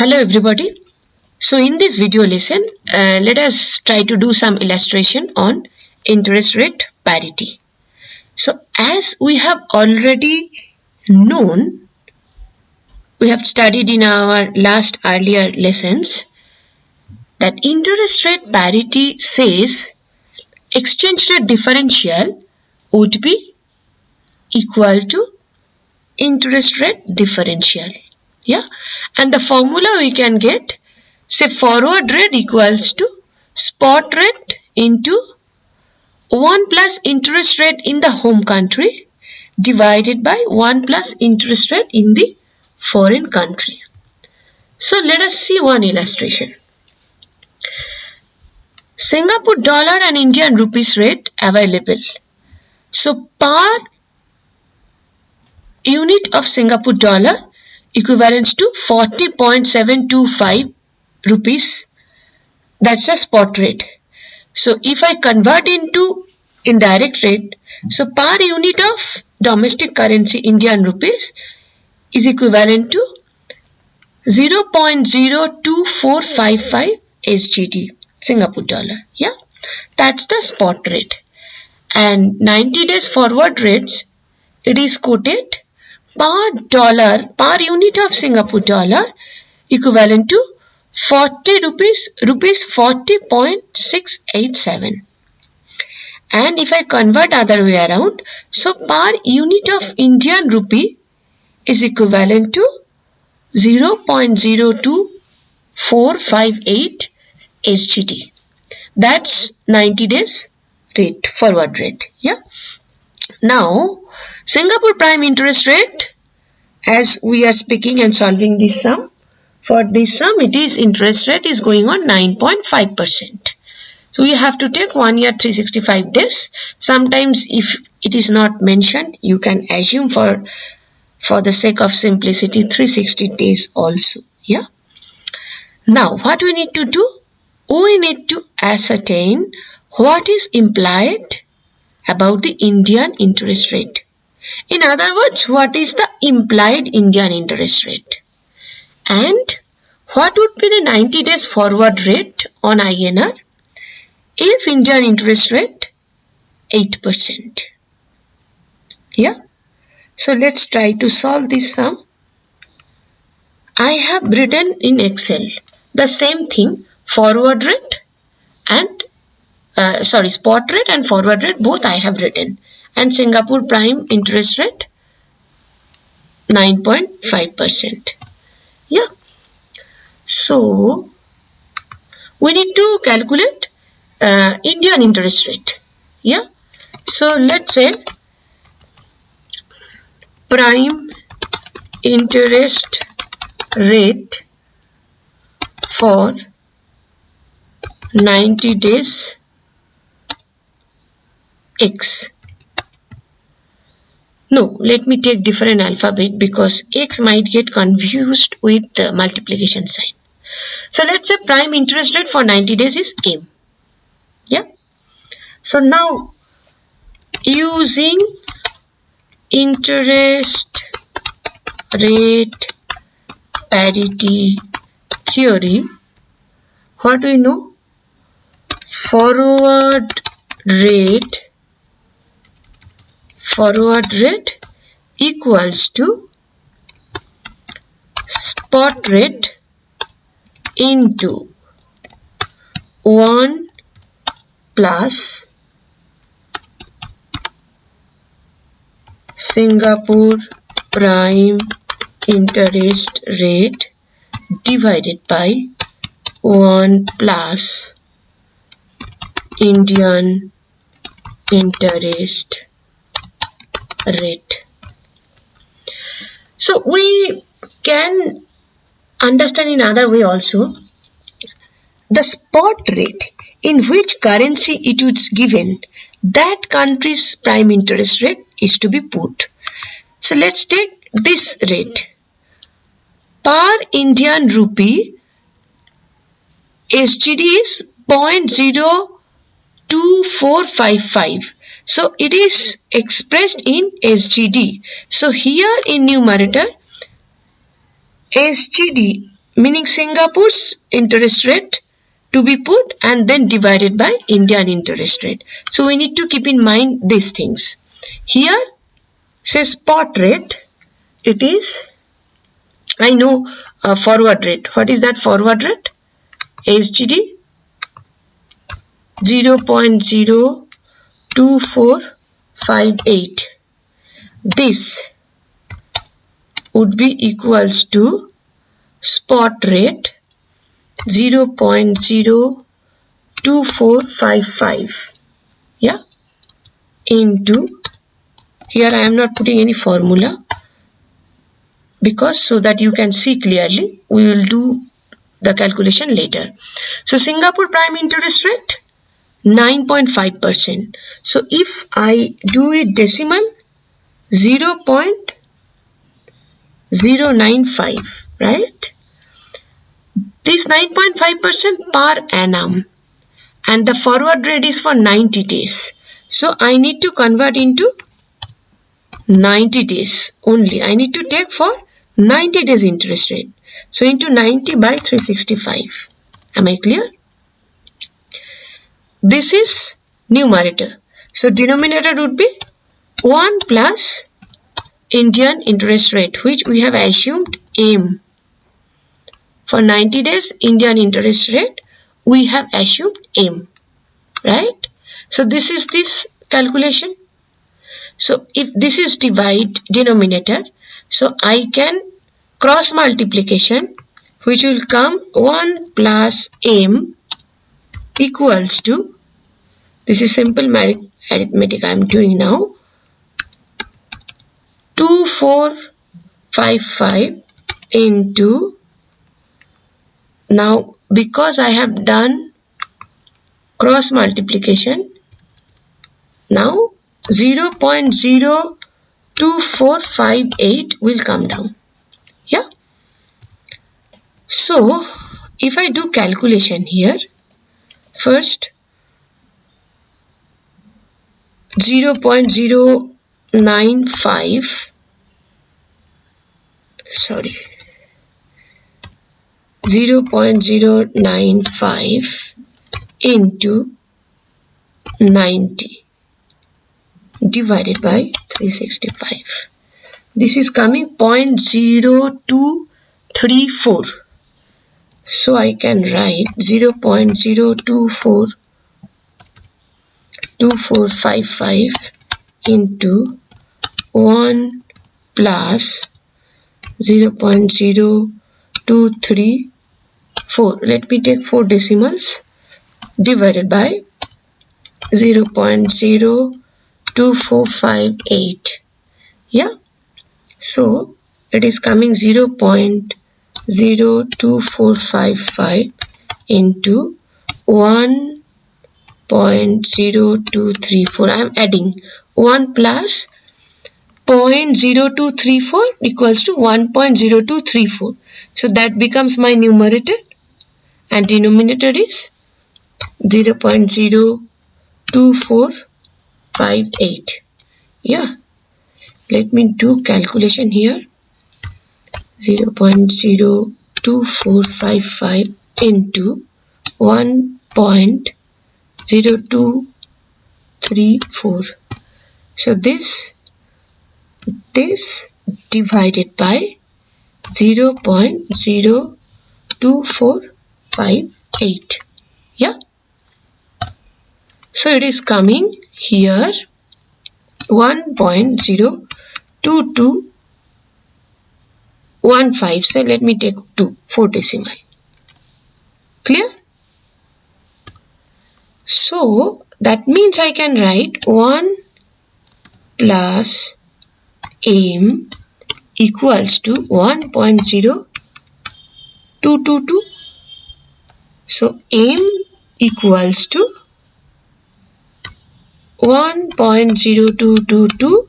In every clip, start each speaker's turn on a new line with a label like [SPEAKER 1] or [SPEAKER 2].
[SPEAKER 1] Hello everybody. So in this video lesson, let us try to do some illustration on interest rate parity. So as we have already known, we have studied in our last earlier lessons that interest rate parity says exchange rate differential would be equal to interest rate differential. Yeah, and the formula we can get, say forward rate equals to spot rate into 1 plus interest rate in the home country divided by 1 plus interest rate in the foreign country. So let us see one illustration. Singapore dollar and Indian rupees rate available. So per unit of Singapore dollar equivalents to 40.725 rupees. That's the spot rate. So if I convert into indirect rate, so per unit of domestic currency Indian rupees is equivalent to 0.02455 SGD Singapore dollar. Yeah, that's the spot rate. And 90 days forward rates, it is quoted per unit of Singapore dollar equivalent to 40 rupees 40.687. And if I convert other way around, so per unit of Indian rupee is equivalent to 0.02458 SGD. That's 90 days rate, forward rate. Yeah. Now, Singapore prime interest rate, as we are speaking and solving this sum, for this sum it is interest rate is going on 9.5%. So we have to take 1 year 365 days. Sometimes if it is not mentioned, you can assume for the sake of simplicity 360 days also. Yeah. Now what we need to do? We need to ascertain what is implied about the Indian interest rate. In other words, what is the implied Indian interest rate? And what would be the 90 days forward rate on INR if Indian interest rate 8%? Yeah. So let's try to solve this sum. I have written in Excel the same thing, forward rate and spot rate and forward rate, both I have written, and Singapore prime interest rate 9.5%. Yeah. So we need to calculate Indian interest rate. Yeah. So let's say prime interest rate for 90 days X. No, let me take different alphabet because X might get confused with the multiplication sign. So let's say prime interest rate for 90 days is M. Yeah. So now using interest rate parity theory, what do we know? Forward rate equals to spot rate into 1 plus Singapore prime interest rate divided by 1 plus Indian interest rate. So we can understand in other way also. The spot rate in which currency it is given, that country's prime interest rate is to be put. So let's take this rate. Per Indian rupee, SGD is 0.02455. So it is expressed in SGD. So here in numerator, SGD meaning Singapore's interest rate to be put and then divided by Indian interest rate. So we need to keep in mind these things. Here, say spot rate, it is, I know forward rate. What is that forward rate? SGD 0.02458. This would be equals to spot rate 0.02455, yeah, into, here I am not putting any formula because so that you can see clearly, we will do the calculation later. So Singapore prime interest rate 9.5%. So if I do it decimal, 0.095, right? This 9.5% per annum, and the forward rate is for 90 days. So I need to convert into 90 days only. I need to take for 90 days interest rate. So into 90 by 365. Am I clear? This is numerator. So denominator would be 1 plus Indian interest rate, which we have assumed M. For 90 days Indian interest rate, we have assumed M, right? So this is this calculation. So if this is divide denominator, so I can cross multiplication, which will come 1 plus M equals to, this is simple arithmetic I am doing now, 2455 into, now because I have done cross multiplication, now 0.02458 will come down, yeah. So if I do calculation here, first 0.095, sorry, 0.095 into 90 divided by 365. This is coming 0.0234. So I can write 0.02455 into 1 plus 0.0234. Let me take 4 decimals divided by 0.02458. Yeah. So it is coming 0.02455 into 1.0234. I am adding 1 plus 0.0234 equals to 1.0234. So that becomes my numerator and denominator is 0.02458. Yeah. Let me do calculation here. 0.02455 into 1.0234. So this divided by 0.0458. Yeah. So it is coming here 1.02215. So let me take 4 decimal. Clear? So that means I can write 1 plus M equals to 1.0222. So M equals to 1.0222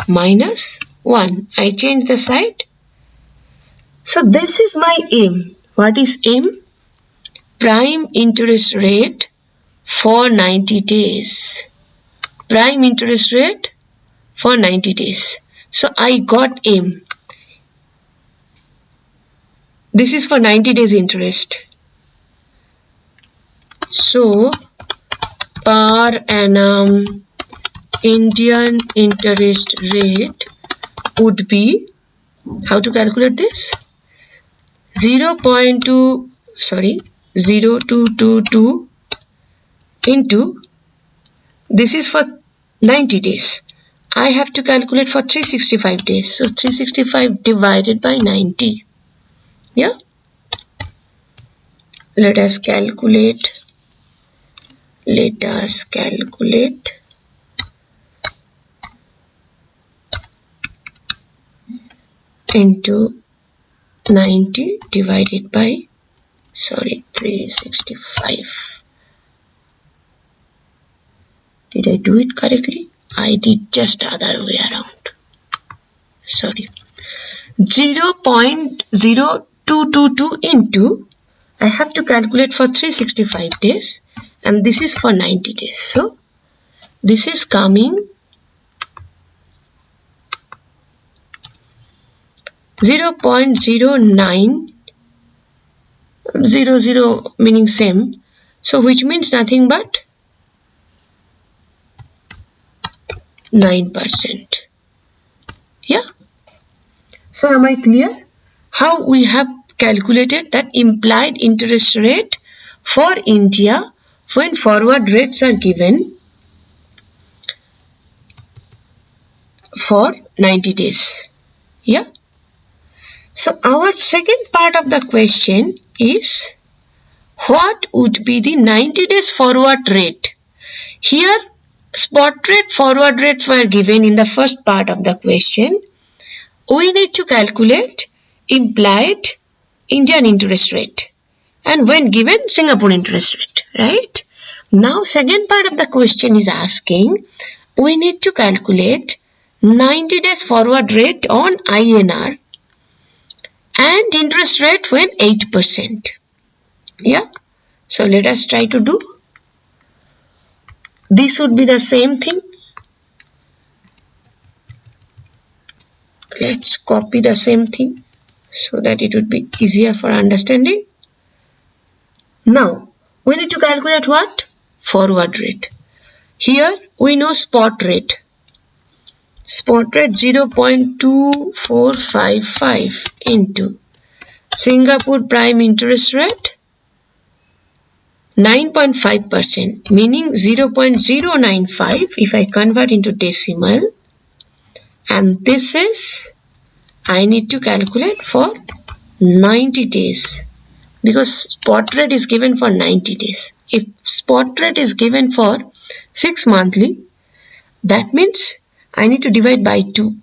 [SPEAKER 1] minus 1. I change the side. So this is my M. What is M? Prime interest rate for 90 days. Prime interest rate for 90 days. So I got M. This is for 90 days interest. So per annum Indian interest rate would be, how to calculate this? 0.222 into, this is for 90 days. I have to calculate for 365 days. So 365 divided by 90. Yeah. Let us calculate. Into 90 divided by 365. Did I do it correctly? I did just the other way around. 0.0222 into, I have to calculate for 365 days and this is for 90 days. So this is coming 0.0900, meaning same. So which means nothing but 9%. Yeah. So am I clear? How we have calculated that implied interest rate for India when forward rates are given for 90 days. Yeah. So our second part of the question is, what would be the 90 days forward rate? Here spot rate, forward rates were given in the first part of the question. We need to calculate implied Indian interest rate and when given Singapore interest rate, right? Now second part of the question is asking, we need to calculate 90 days forward rate on INR and interest rate when 8%. Yeah. So let us try to do. This would be the same thing. Let's copy the same thing so that it would be easier for understanding. Now we need to calculate what? Forward rate. Here we know spot rate. Spot rate 0.2455 into Singapore prime interest rate 9.5%, meaning 0.095 if I convert into decimal, and this is, I need to calculate for 90 days because spot rate is given for 90 days. If spot rate is given for 6 monthly, that means I need to divide by 2,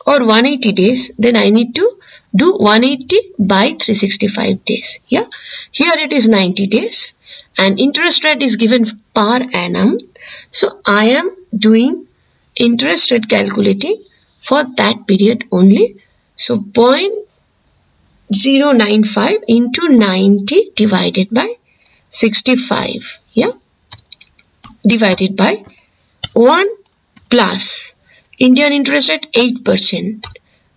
[SPEAKER 1] or 180 days, then I need to do 180 by 365 days. Yeah, here it is 90 days and interest rate is given per annum. So I am doing interest rate calculating for that period only. So 0.095 into 90 divided by 65. Yeah, divided by 1 plus Indian interest rate 8%.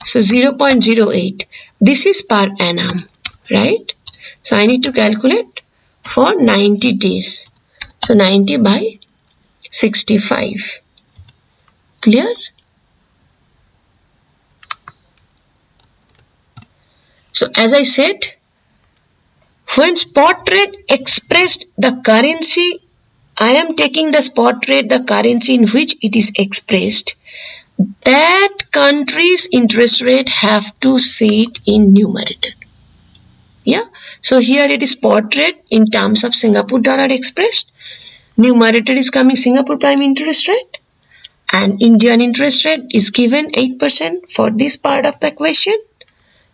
[SPEAKER 1] So 0.08. This is per annum, right? So I need to calculate for 90 days. So 90 by 65. Clear? So as I said, when spot rate expressed the currency, I am taking the spot rate, the currency in which it is expressed, that country's interest rate have to sit in numerator. Yeah. So here it is spot rate in terms of Singapore dollar expressed. Numerator is coming Singapore prime interest rate and Indian interest rate is given 8% for this part of the question.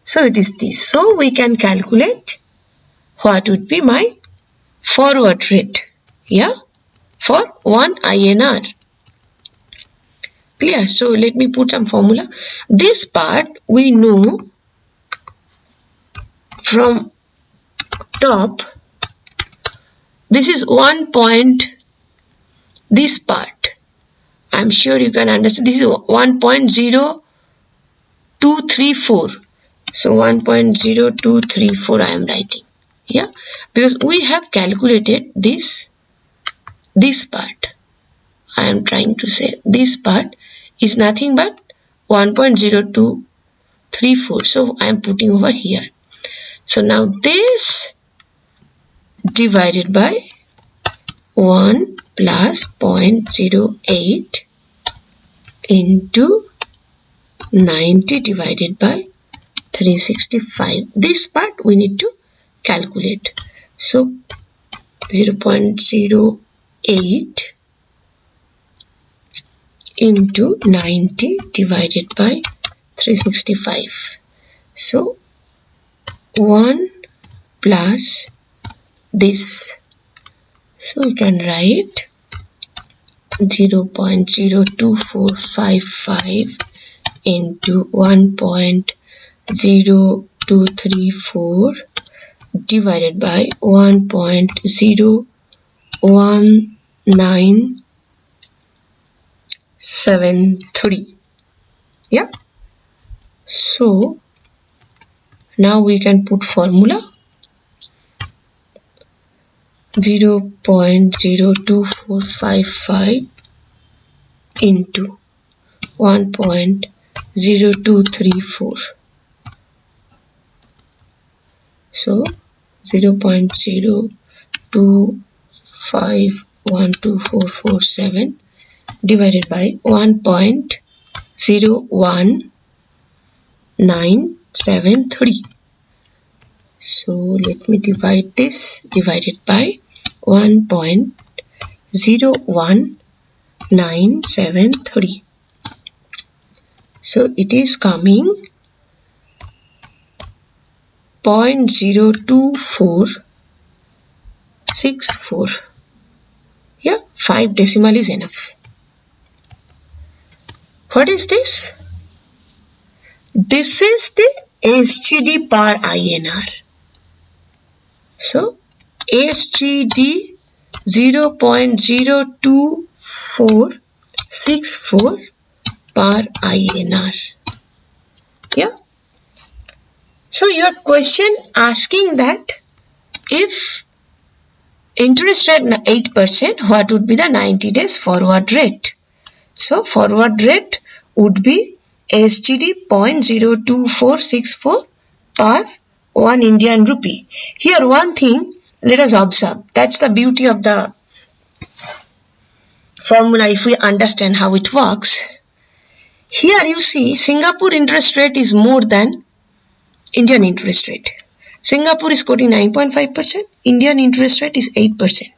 [SPEAKER 1] So it is this. So we can calculate what would be my forward rate. Yeah. For 1 INR. Clear? So let me put some formula. This part we know from top. This is 1 point. This part, I'm sure you can understand. This is 1.0234. So 1.0234 I am writing. Yeah, because we have calculated this part. I am trying to say this part is nothing but 1.0234. So I am putting over here. So now this divided by 1 plus 0.08 into 90 divided by 365. This part we need to calculate. So 0.08 into 90 divided by 365. So 1 plus this. So we can write 0.02455 into 1.0234 divided by 1.01973. Yeah. So now we can put formula 0.02455 into 1.0234. So 0.0251247 divided by 1.01973. So let me divide this divided by 1.01973. So it is coming 0.02464. Yeah, 5 decimal is enough. What is this? This is the SGD per INR. So SGD 0.02464 per INR. Yeah. So your question asking that if interest rate 8%, what would be the 90 days forward rate? So forward rate would be SGD 0.02464 per 1 Indian rupee. Here one thing let us observe. That's the beauty of the formula if we understand how it works. Here you see Singapore interest rate is more than Indian interest rate. Singapore is quoting 9.5%, Indian interest rate is 8%.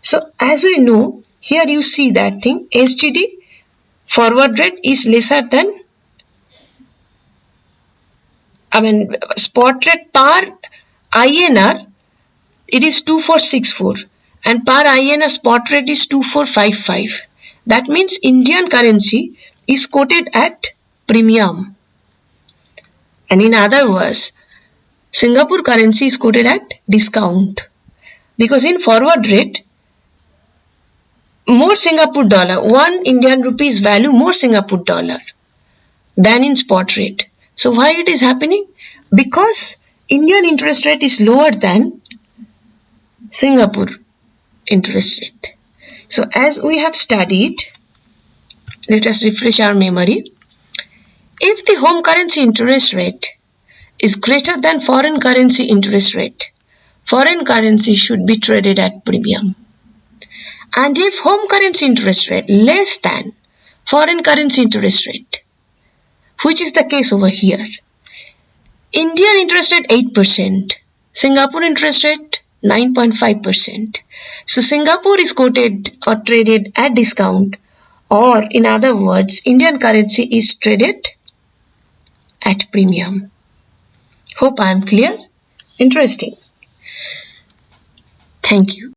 [SPEAKER 1] So as we know, here you see that thing, SGD forward rate is lesser than, spot rate per INR, it is 2464 and per INR spot rate is 2455. That means Indian currency is quoted at premium. And in other words, Singapore currency is quoted at discount. Because in forward rate, more Singapore dollar, 1 Indian rupees value more Singapore dollar than in spot rate. So why it is happening? Because Indian interest rate is lower than Singapore interest rate. So as we have studied, let us refresh our memory. If the home currency interest rate is greater than foreign currency interest rate, foreign currency should be traded at premium. And if home currency interest rate less than foreign currency interest rate, which is the case over here, Indian interest rate 8%, Singapore interest rate 9.5%. So Singapore is quoted or traded at discount, or in other words, Indian currency is traded at premium. Hope I am clear. Interesting. Thank you.